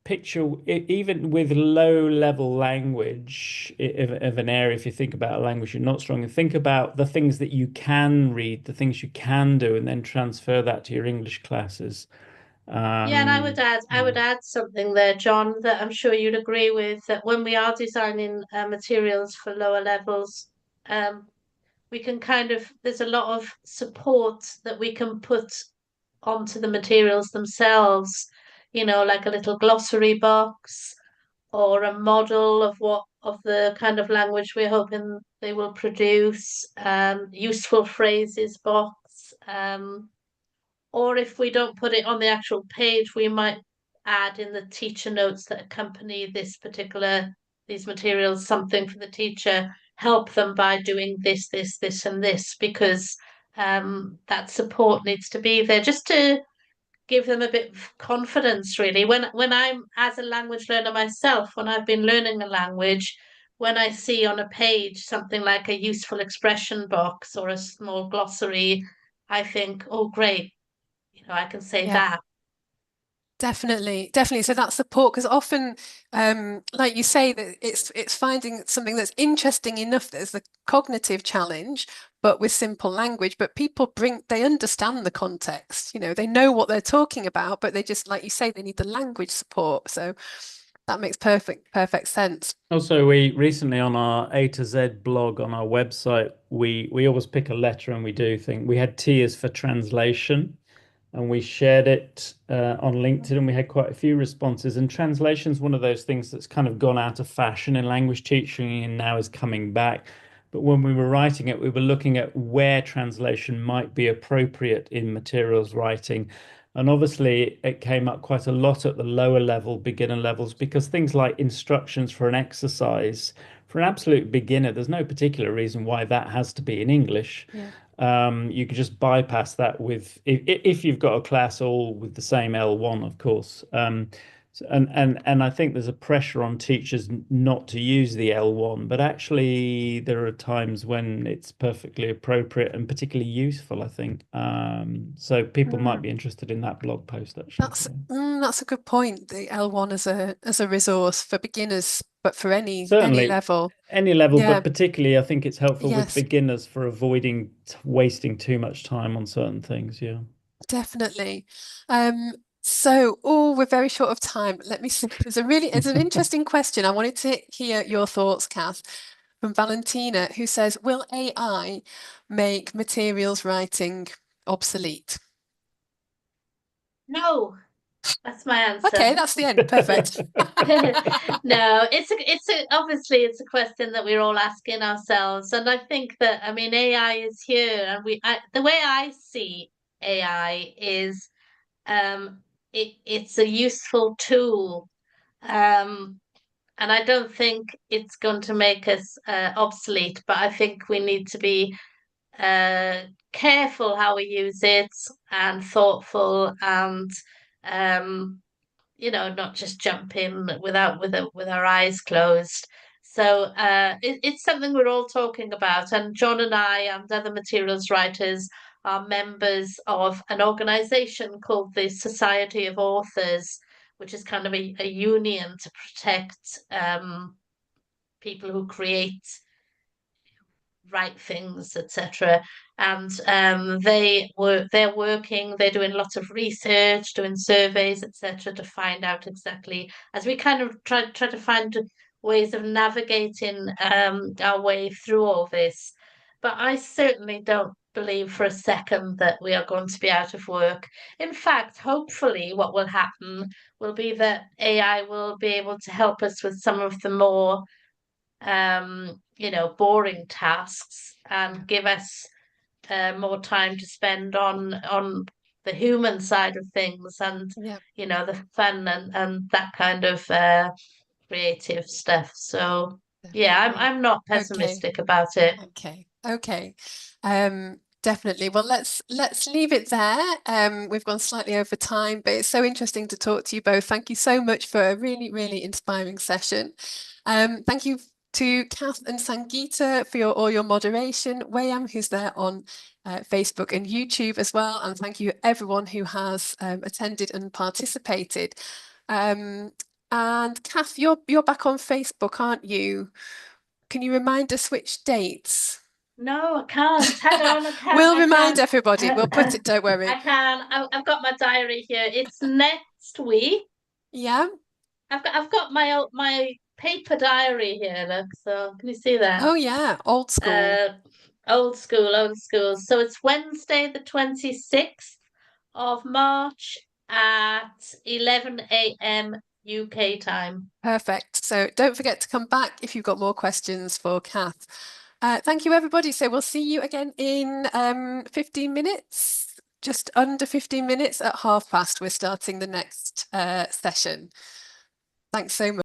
picture, even with low level language of an area, if you think about a language you're not strong in, think about the things that you can read, the things you can do, and then transfer that to your English classes. Yeah, and I Yeah. would add something there, John, that I'm sure you'd agree with, that when we are designing materials for lower levels, um, we can there's a lot of support that we can put onto the materials themselves, like a little glossary box or a model of the kind of language we're hoping they will produce, useful phrases box, or if we don't put it on the actual page, we might add in the teacher notes that accompany these materials, something for the teacher, help them by doing this, this, this, and this, because that support needs to be there just to give them a bit of confidence, really. When I'm, as a language learner myself, when I've been learning a language, when I see on a page something like a useful expression box or a small glossary, I think, oh, great, I can say Yeah. that. Definitely, definitely. So that support, because often, like you say, that it's finding something that's interesting enough. There's the cognitive challenge, but with simple language. But they understand the context. They know what they're talking about, but they just, like you say, they need the language support. So that makes perfect sense. Also, we recently on our A to Z blog on our website, we always pick a letter and we do think we had T as for translation, and we shared it on LinkedIn, and we had quite a few responses. And translation is one of those things that's kind of gone out of fashion in language teaching and now is coming back. But when we were writing it, we were looking at where translation might be appropriate in materials writing. And obviously, it came up quite a lot at the lower level, beginner levels, because things like instructions for an exercise, for an absolute beginner, there's no particular reason why that has to be in English. Yeah. You could just bypass that with, if you've got a class all with the same L1, of course. And I think there's a pressure on teachers not to use the L1, but actually there are times when it's perfectly appropriate and particularly useful, I think. So people might be interested in that blog post actually. That's a good point. The L1 as a resource for beginners, but for any Certainly level. any level, Yeah. but particularly I think it's helpful with Yes. beginners for avoiding wasting too much time on certain things. Yeah. Definitely. So, we're very short of time. Let me see. It's an interesting question. I wanted to hear your thoughts, Kath, from Valentina, who says, will AI make materials writing obsolete? No, that's my answer. Okay, that's the end. Perfect. No, obviously it's a question that we're all asking ourselves, and I think that AI is here, and the way I see AI is it's a useful tool, and I don't think it's going to make us obsolete, but I think we need to be careful how we use it and thoughtful and not just jump in with our eyes closed. So it's something we're all talking about, and John and I and other materials writers are members of an organisation called the Society of Authors, which is kind of a union to protect people who write things, etc. And they're working, they're doing lots of research, doing surveys, etc., to find out exactly, as we kind of try to find ways of navigating our way through all this. But I certainly don't believe for a second that we are going to be out of work. In fact, hopefully what will happen will be that AI will be able to help us with some of the more boring tasks and give us more time to spend on the human side of things, and Yeah. the fun and that kind of creative stuff. So yeah, I'm not pessimistic about it. Okay. Definitely. Well, let's leave it there. We've gone slightly over time, but it's so interesting to talk to you both. Thank you so much for a really, really inspiring session. Thank you to Kath and Sangeeta for all your moderation, Wayam, who's there on Facebook and YouTube as well, and thank you everyone who has attended and participated. And Kath, you're back on Facebook, aren't you? Can you remind us which dates? No, I can't. Hang on, I can't. We'll remind everybody. We'll put it, don't worry. I can. I've got my diary here. It's next week. Yeah. I've got my paper diary here. Look, so can you see that? Oh yeah, old school. Old school. So it's Wednesday, the 26th of March at 11 a.m. UK time. Perfect. So don't forget to come back if you've got more questions for Kath. Thank you, everybody. So we'll see you again in 15 minutes, just under 15 minutes at past. We're starting the next session. Thanks so much.